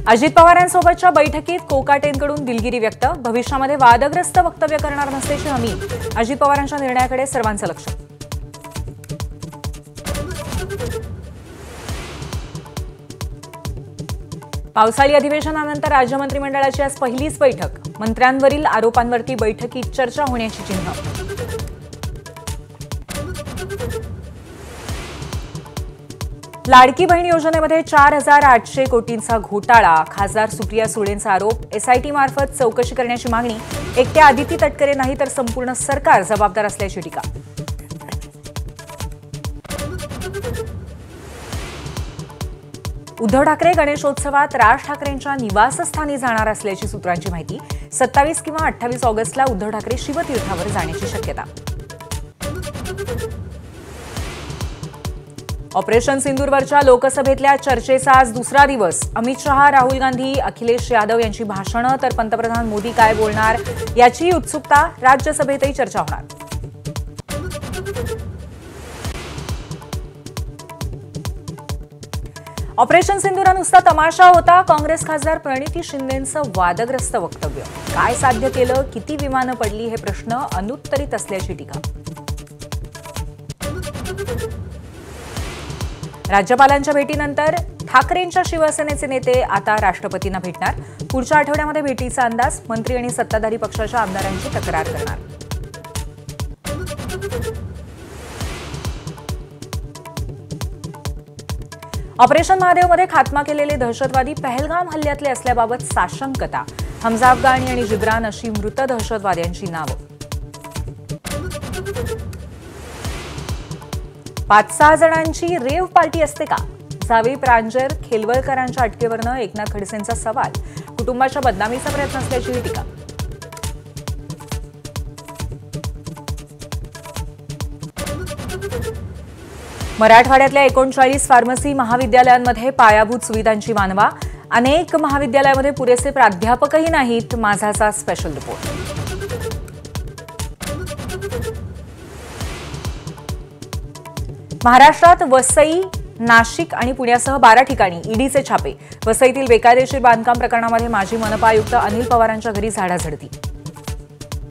अजित पवारांसोबतच्या बैठकीत कोकाटेंकडून दिलगिरी व्यक्त, भविष्यामध्ये वादग्रस्त वक्तव्य करणार नसल्याची हमी. अजित पवारांच्या निर्णयाकडे सर्वांचं लक्ष. पावसाळी अधिवेशनानंतर राज्य मंत्रिमंडळाची आज पहिलीच बैठक. मंत्र्यांवरील आरोपांवरती बैठकीत चर्चा होण्याची चिन्ह. लाडकी बहीण योजनेमध्ये 4,800 कोटींचा घोटाळा. खासदार सुप्रिया सुळेंचा आरोप. एसआयटी मार्फत चौकशी करण्याची मागणी. एकट्या आदिती तटकरे नाही तर संपूर्ण सरकार जबाबदार असल्याची टीका. उद्धव ठाकरे गणेशोत्सवात राज ठाकरेंच्या निवासस्थानी जाणार असल्याची सूत्रांची माहिती. 27 किंवा 28 ऑगस्टला उद्धव ठाकरे शिवतीर्थावर जाण्याची शक्यता. ऑपरेशन सिंदूरवरच्या लोकसभेतल्या चर्चेचा आज दुसरा दिवस. अमित शहा, राहुल गांधी, अखिलेश यादव यांची भाषणं, तर पंतप्रधान मोदी काय बोलणार याची उत्सुकता. राज्यसभेतही चर्चा होणार. ऑपरेशन सिंदूर नुसता तमाशा होता. काँग्रेस खासदार प्रणिती शिंदेंचं वादग्रस्त वक्तव्य. काय साध्य केलं, किती विमानं पडली हे प्रश्न अनुत्तरित असल्याची टीका. राज्यपालांच्या भेटीनंतर ठाकरेंच्या शिवसेनेचे नेते आता राष्ट्रपतींना भेटणार. पुढच्या आठवड्यामध्ये भेटीचा अंदाज. मंत्री आणि सत्ताधारी पक्षाच्या आमदारांची तक्रार करणार. ऑपरेशन महादेवमध्ये खात्मा केलेले दहशतवादी पहलगाम हल्ल्यातले असल्याबाबत साशंकता. हमजा अफगाणी आणि जिब्रान अशी मृत दहशतवाद्यांची नावं. 5-6 जणांची रेव्ह पार्टी असते का? जावेद प्रांजर खेलवलकरांच्या अटकेवरनं एकनाथ खडसेंचा सवाल. कुटुंबाच्या बदनामीचा प्रयत्न असल्याची टीका. मराठवाड्यातल्या 39 फार्मसी महाविद्यालयांमध्ये पायाभूत सुविधांची वानवा. अनेक महाविद्यालयामध्ये पुरेसे प्राध्यापकही नाहीत. माझाचा स्पेशल रिपोर्ट. महाराष्ट्रात वसई, नाशिक आणि पुण्यासह 12 ठिकाणी ईडीचे छापे. वसईतील बेकायदेशीर बांधकाम प्रकरणामध्ये माजी मनपा आयुक्त अनिल पवारांच्या घरी झाडाझडती.